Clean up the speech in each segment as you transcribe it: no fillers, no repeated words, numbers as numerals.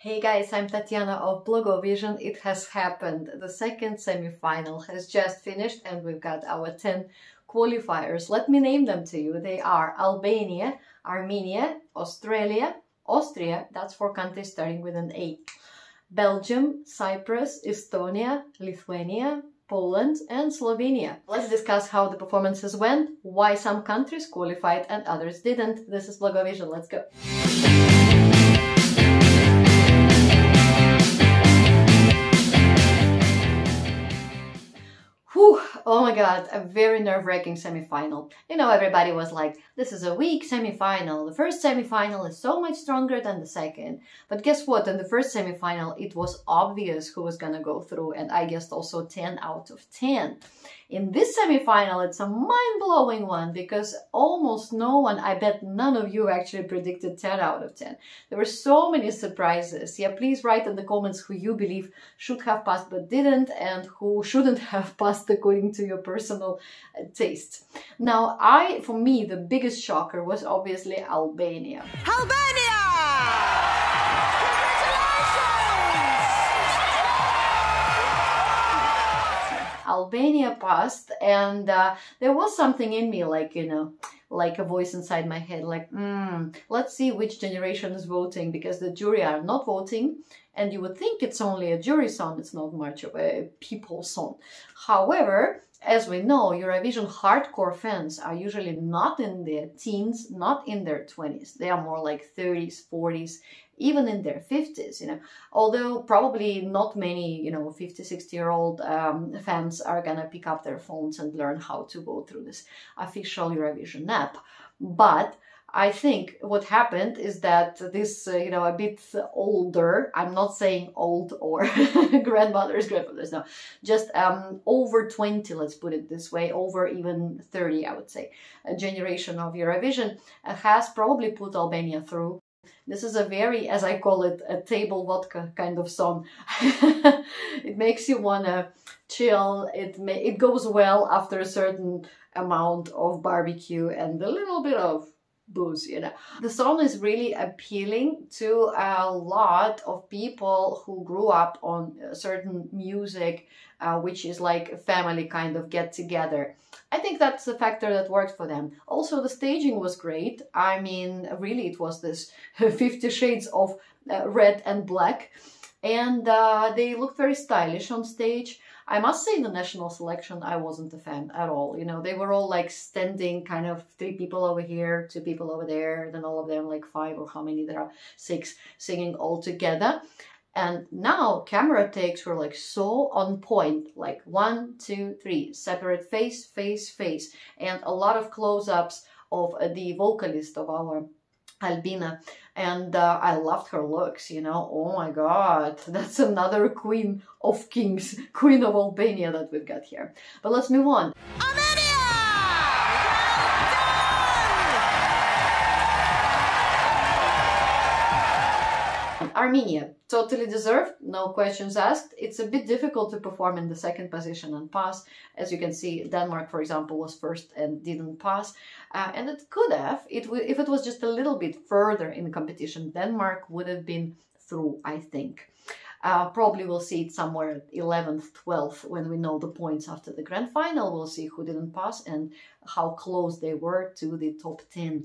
Hey guys, I'm Tatiana of Blogovision. It has happened. The second semi-final has just finished and we've got our 10 qualifiers. Let me name them to you. They are Albania, Armenia, Australia, Austria, that's 4 countries starting with an A, Belgium, Cyprus, Estonia, Lithuania, Poland and Slovenia. Let's discuss how the performances went, why some countries qualified and others didn't. This is Blogovision. Let's go. Whew, oh my god, a very nerve-wracking semi-final. You know, everybody was like, this is a weak semi-final. The first semi-final is so much stronger than the second. But guess what? In the first semi-final, it was obvious who was gonna go through, and I guessed also 10 out of 10. In this semi-final, it's a mind-blowing one because almost no one, I bet none of you actually predicted 10 out of 10. There were so many surprises. Yeah, please write in the comments who you believe should have passed but didn't and who shouldn't have passed according to your personal taste. Now, for me, the biggest shocker was obviously Albania. Albania! Albania passed, and there was something in me, like, you know, like a voice inside my head, like, let's see which generation is voting, because the jury are not voting, and you would think it's only a jury song, it's not much of a people song. However, as we know, Eurovision hardcore fans are usually not in their teens, not in their 20s. They are more like 30s, 40s, even in their 50s, you know. Although probably not many, you know, 50, 60-year-old fans are gonna pick up their phones and learn how to go through this official Eurovision app. But I think what happened is that this, you know, a bit older, I'm not saying old or grandmothers, no, just over 20, let's put it this way, over even 30, I would say, a generation of Eurovision has probably put Albania through. This is a very, as I call it, a table vodka kind of song. It makes you wanna chill, it goes well after a certain amount of barbecue and a little bit of booze, you know. The song is really appealing to a lot of people who grew up on certain music, which is like a family kind of get together. I think that's a factor that worked for them. Also, the staging was great. I mean, really, it was this 50 shades of red and black, and they looked very stylish on stage. I must say the national selection, I wasn't a fan at all. You know, they were all like standing kind of 3 people over here, 2 people over there, then all of them like 5 or how many there are, 6 singing all together. And now camera takes were like so on point, like 1, 2, 3, separate face, face, face, and a lot of close-ups of the vocalist of our Albina, and I loved her looks, you know. Oh my god, that's another queen of kings, queen of Albania that we've got here. But let's move on. Armenia, totally deserved, no questions asked. It's a bit difficult to perform in the second position and pass. As you can see, Denmark, for example, was first and didn't pass. And it could have, if it was just a little bit further in the competition, Denmark would have been through, I think. Probably we'll see it somewhere 11th, 12th, when we know the points after the grand final. We'll see who didn't pass and how close they were to the top 10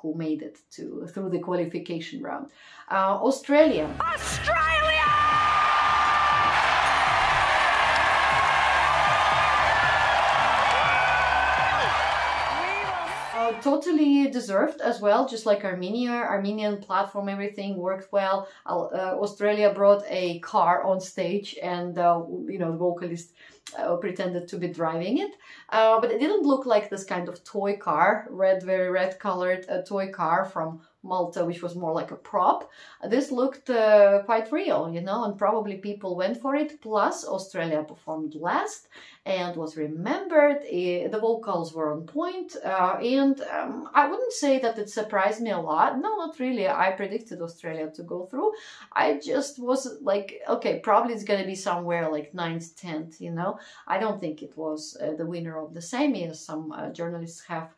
who made it through the qualification round. Australia. Totally deserved as well, just like Armenia. Armenian platform, everything worked well. Australia brought a car on stage and, you know, the vocalist pretended to be driving it. But it didn't look like this kind of toy car, very red colored toy car from Malta, which was more like a prop. This looked quite real, you know, and probably people went for it. Plus, Australia performed last and was remembered. The vocals were on point, and I wouldn't say that it surprised me a lot. No, not really. I predicted Australia to go through. I just was like, okay, probably it's going to be somewhere like 9th, 10th, you know. I don't think it was the winner of the semi, as some journalists have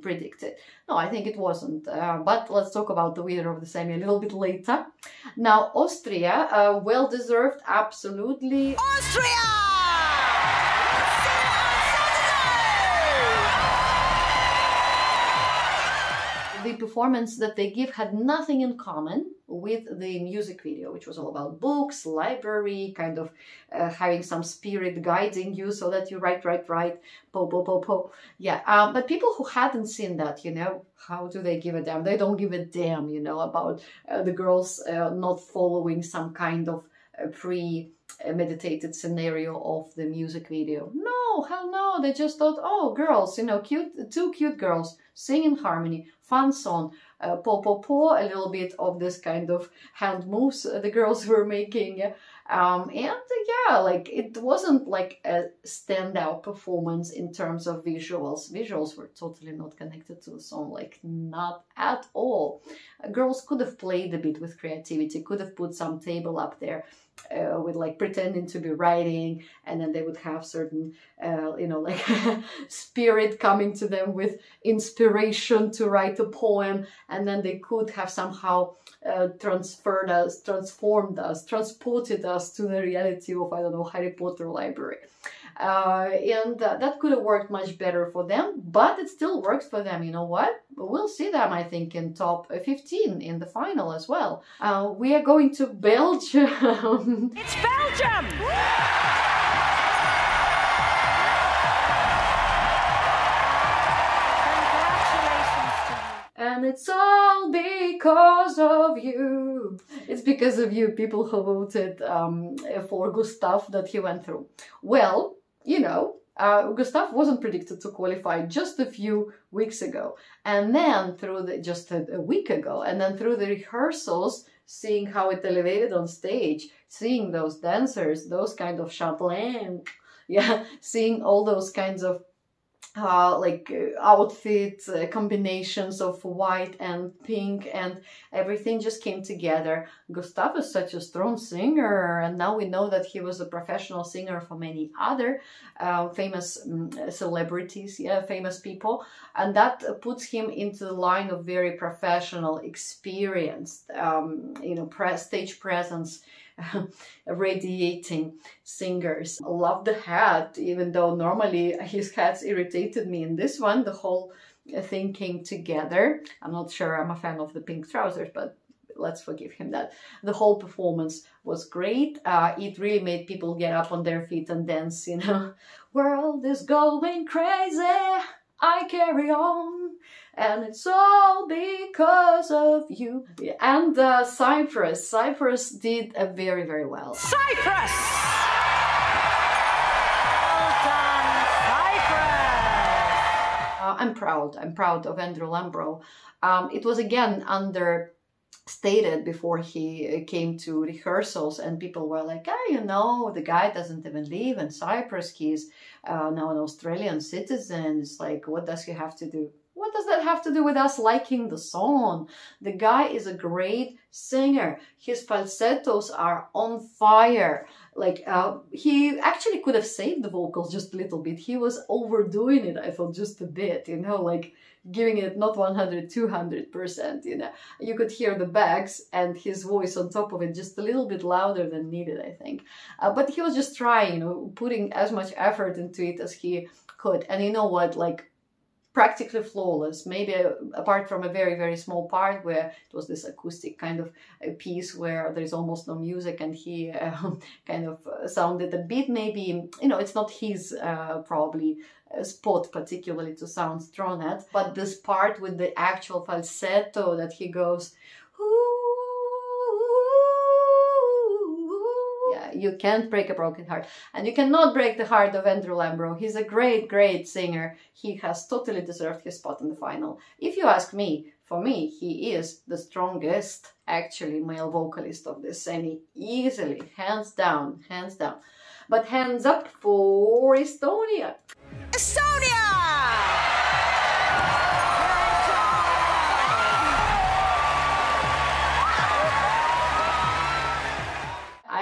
predicted. No, I think it wasn't. But let's talk about the winner of the semi a little bit later. Now, Austria, well deserved, absolutely. Austria! The performance that they give had nothing in common with the music video, which was all about books, library, kind of having some spirit guiding you so that you write, po, po, po, po. Yeah, but people who hadn't seen that, you know, how do they give a damn? They don't give a damn, you know, about the girls not following some kind of pre-meditated scenario of the music video. No, hell no, they just thought, oh, girls, you know, two cute girls sing in harmony, fun song, po po po, a little bit of this kind of hand moves the girls were making, and yeah, like it wasn't like a standout performance in terms of visuals. Visuals were totally not connected to the song, like not at all. Girls could have played a bit with creativity, could have put some table up there with like pretending to be writing, and then they would have certain you know, like spirit coming to them with inspiration to write a poem, and then they could have somehow transformed us, transported us to the reality of, I don't know, Harry Potter library. And that could have worked much better for them, but it still works for them. You know what? We'll see them, I think, in top 15 in the final as well. We are going to Belgium. It's Belgium! And it's all because of you. It's because of you, people who voted for Gustav, that he went through. Well, you know, Gustav wasn't predicted to qualify just a few weeks ago. And then just a week ago, and then through the rehearsals, seeing how it elevated on stage, seeing those dancers, those kind of châtelaine, yeah, seeing all those kinds of outfits, combinations of white and pink, and everything just came together. Gustav is such a strong singer, and now we know that he was a professional singer for many other famous celebrities, yeah, famous people, and that puts him into the line of very professional, experienced, you know, stage presence, radiating singers. Love the hat, even though normally his hats irritated me. In this one, the whole thing came together. I'm not sure I'm a fan of the pink trousers, but let's forgive him that. The whole performance was great. It really made people get up on their feet and dance, you know. World is going crazy, I carry on, and it's all because of you. And Cyprus did very, very well. Cyprus! Well done, Cyprus! I'm proud of Andrew Lambro. It was again understated before he came to rehearsals, and people were like, oh, you know, the guy doesn't even live in Cyprus, he's now an Australian citizen. It's like, what does he have to do? What does that have to do with us liking the song? The guy is a great singer. His falsettos are on fire. Like, he actually could have saved the vocals just a little bit. He was overdoing it, I thought, just a bit, you know, like giving it not 100, 200%, you know. You could hear the bags and his voice on top of it just a little bit louder than needed, I think. But he was just trying, you know, putting as much effort into it as he could. And you know what, like, practically flawless, maybe apart from a very, very small part where it was this acoustic kind of a piece where there's almost no music, and he kind of sounded a bit, maybe, you know, it's not his probably spot particularly to sound strong at, but this part with the actual falsetto that he goes, you can't break a broken heart, and you cannot break the heart of Andrew Lambro. He's a great, great singer. He has totally deserved his spot in the final. If you ask me, for me, he is the strongest, actually, male vocalist of this semi, easily, hands down, hands down. But hands up for Estonia. Estonia!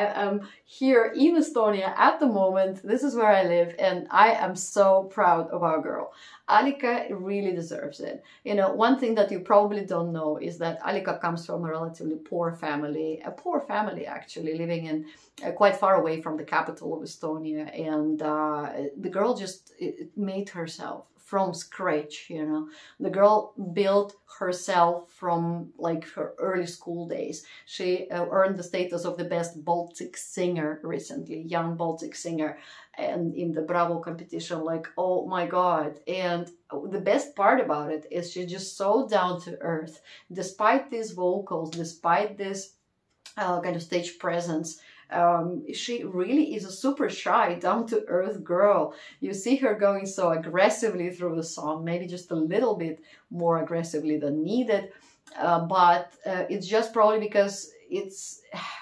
I am here in Estonia at the moment. This is where I live, and I am so proud of our girl. Alika really deserves it. You know, one thing that you probably don't know is that Alika comes from a relatively poor family actually, living in quite far away from the capital of Estonia, and the girl just made herself from scratch, you know. The girl built herself from like her early school days. She earned the status of the best Baltic singer recently, young Baltic singer, and in the Bravo competition, like, oh my God. And the best part about it is she's just so down to earth. Despite these vocals, despite this kind of stage presence, she really is a super shy, down-to-earth girl. You see her going so aggressively through the song, maybe just a little bit more aggressively than needed, but it's just probably because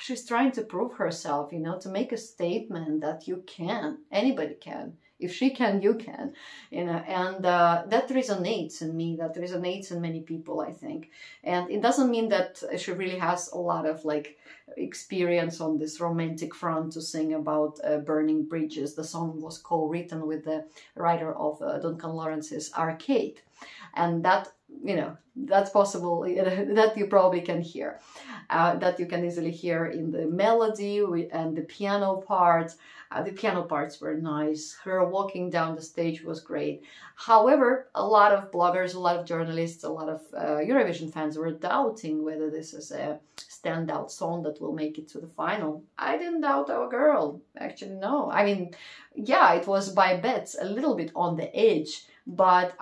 she's trying to prove herself, you know, to make a statement that you can, anybody can. If she can, you can, you know, and that resonates in me, that resonates in many people, I think. And it doesn't mean that she really has a lot of like experience on this romantic front to sing about burning bridges. The song was co-written with the writer of Duncan Lawrence's Arcade. And that, you know, that's possible, that you probably can hear, that you can easily hear in the melody and the piano part. The piano parts were nice. Her walking down the stage was great. However, a lot of bloggers, a lot of journalists, a lot of Eurovision fans were doubting whether this is a standout song that will make it to the final. I didn't doubt our girl. Actually, no. I mean, yeah, it was by bets a little bit on the edge, but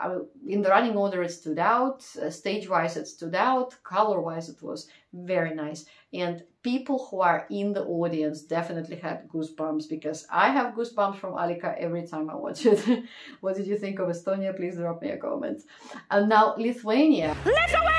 in the running order it stood out, stage-wise it stood out, color-wise it was very nice. And people who are in the audience definitely had goosebumps, because I have goosebumps from Alika every time I watch it. What did you think of Estonia? Please drop me a comment. And now Lithuania. Lithuania!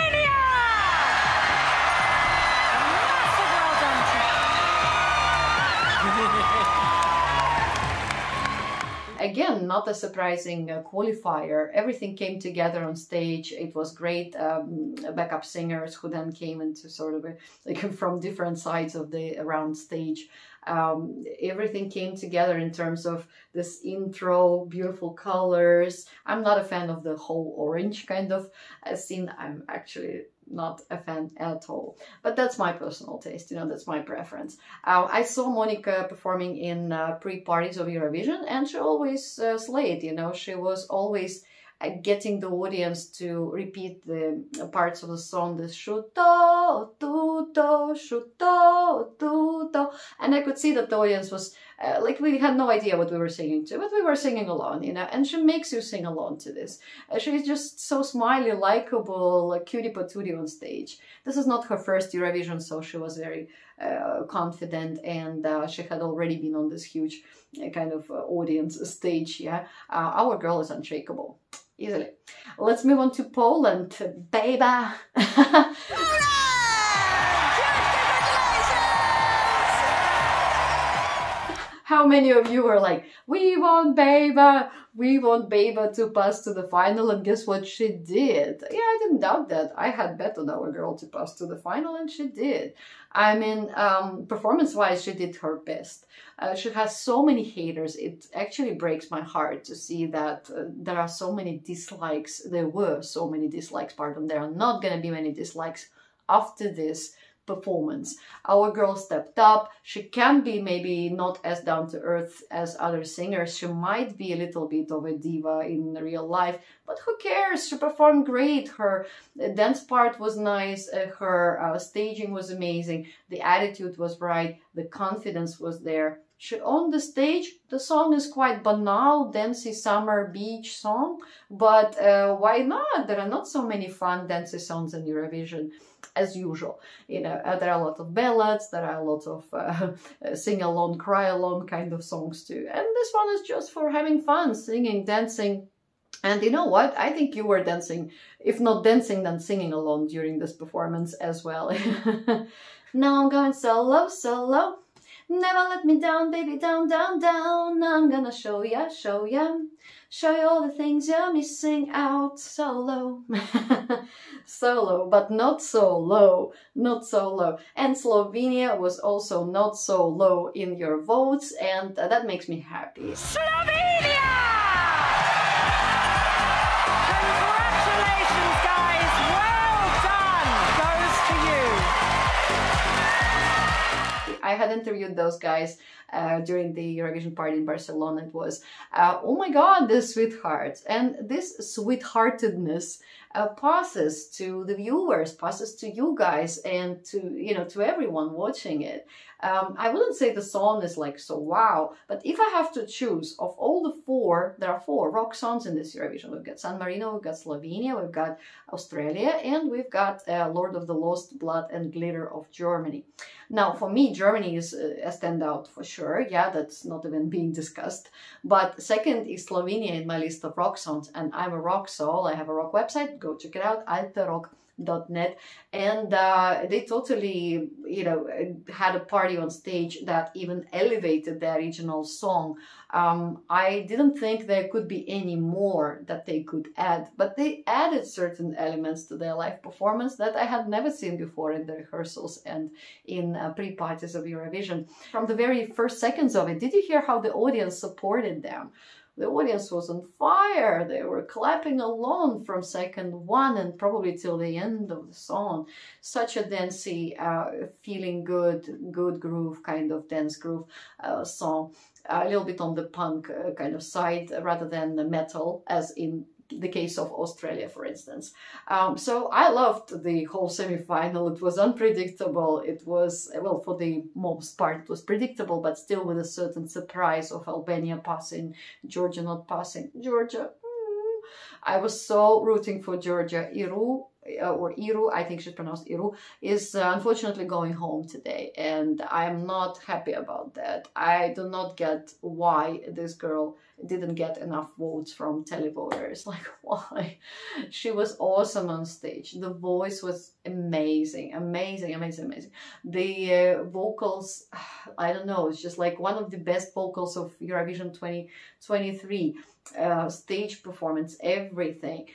Again, not a surprising qualifier. Everything came together on stage. It was great. Backup singers who then came into sort of like from different sides of the round stage. Everything came together in terms of this intro, beautiful colors. I'm not a fan of the whole orange kind of scene. I'm actually not a fan at all, but that's my personal taste, you know, that's my preference. I saw Monica performing in pre-parties of Eurovision, and she always slayed, you know. She was always getting the audience to repeat the parts of the song, the shuto, tuto, shuto, tuto, and I could see that the audience was like, we had no idea what we were singing to, but we were singing along, you know, and she makes you sing along to this. She's just so smiley, likable, like cutie patootie on stage. This is not her first Eurovision, so she was very confident, and she had already been on this huge kind of audience stage, yeah. Our girl is unshakable, easily. Let's move on to Poland, baby. How many of you were like, we want Beba to pass to the final, and guess what she did? Yeah, I didn't doubt that. I had bet on our girl to pass to the final, and she did. I mean, performance-wise, she did her best. She has so many haters. It actually breaks my heart to see that there are so many dislikes. There were so many dislikes, pardon. There are not going to be many dislikes after this performance. Our girl stepped up. She can be maybe not as down to earth as other singers. She might be a little bit of a diva in real life, but who cares? She performed great. Her dance part was nice. Her staging was amazing. The attitude was right. The confidence was there. She owned the stage. The song is quite banal, dancey summer beach song, but why not? There are not so many fun dancey songs in Eurovision, as usual. You know, there are a lot of ballads, there are a lot of sing-along, cry-along kind of songs too. And this one is just for having fun, singing, dancing. And you know what? I think you were dancing, if not dancing, then singing along during this performance as well. Now I'm going solo, solo. Never let me down, baby, down, down, down. I'm gonna show ya, show ya. Show you all the things you're missing out. Solo. Solo, but not so low. Not so low. And Slovenia was also not so low in your votes, and that makes me happy. Slovenia! Congratulations, guys! Well done! Goes to you. I had interviewed those guys during the Eurovision party in Barcelona. It was, oh my God, the sweethearts. And this sweetheartedness passes to the viewers, passes to you guys, and to, you know, to everyone watching it. I wouldn't say the song is like so wow, but if I have to choose of all the four, there are four rock songs in this Eurovision. We've got San Marino, we've got Slovenia, we've got Australia, and we've got Lord of the Lost Blood and Glitter of Germany. Now, for me, Germany is a standout for sure. Yeah, that's not even being discussed. But second is Slovenia in my list of rock songs, and I'm a rock soul. I have a rock website. Go check it out, alterock.net, and they totally, you know, had a party on stage that even elevated the original song. I didn't think there could be any more that they could add, but they added certain elements to their live performance that I had never seen before in the rehearsals and in pre-parties of Eurovision. From the very first seconds of it, did you hear how the audience supported them? The audience was on fire. They were clapping along from second one and probably till the end of the song. Such a dancey, feeling good groove, kind of dance groove song. A little bit on the punk kind of side rather than the metal, as in the case of Australia, for instance. So I loved the whole semi-final. It was unpredictable. It was, well, for the most part, it was predictable, but still with a certain surprise of Albania passing, Georgia not passing. Georgia, I was so rooting for Georgia. Iru, I think she's pronounced Iru, is unfortunately going home today, and I'm not happy about that. I do not get why this girl didn't get enough votes from televoters. Like, why? She was awesome on stage. The voice was amazing, amazing, amazing, amazing. The vocals, I don't know, it's just like one of the best vocals of Eurovision 2023. Stage performance, everything.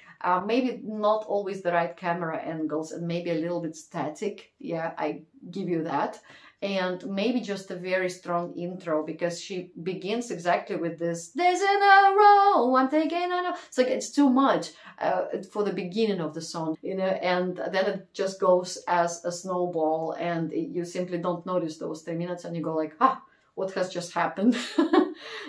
Maybe not always the right camera angles and maybe a little bit static. Yeah, I give you that. And maybe just a very strong intro, because she begins exactly with this, there's another row, I'm thinking, it's like, it's too much for the beginning of the song, you know, and then it just goes as a snowball, and you simply don't notice those 3 minutes, and you go like, ah, what has just happened?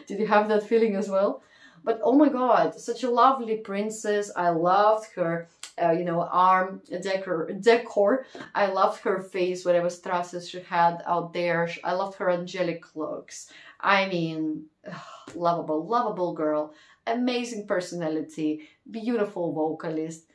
Did you have that feeling as well? But oh my God, such a lovely princess. I loved her, you know, arm decor. I loved her face, whatever stresses she had out there. I loved her angelic looks. I mean, lovable, lovable girl. Amazing personality, beautiful vocalist.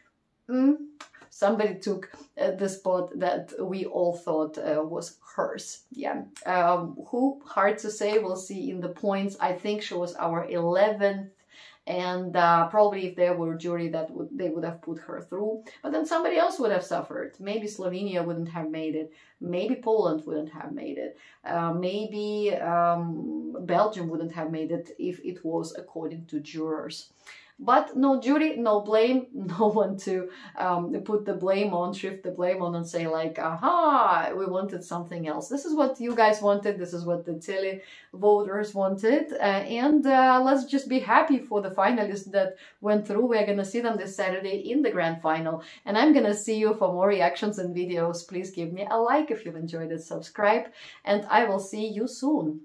Somebody took the spot that we all thought was hers. Yeah. Who? Hard to say. We'll see in the points. I think she was our 11th. And probably if there were a jury, they would have put her through. But then somebody else would have suffered. Maybe Slovenia wouldn't have made it. Maybe Poland wouldn't have made it. Maybe Belgium wouldn't have made it if it was according to jurors. But no jury, no blame, no one to put the blame on, shift the blame on and say like, aha, we wanted something else. This is what you guys wanted. This is what the tele voters wanted. And let's just be happy for the finalists that went through. We're going to see them this Saturday in the grand final. And I'm going to see you for more reactions and videos. Please give me a like if you've enjoyed it, subscribe, and I will see you soon.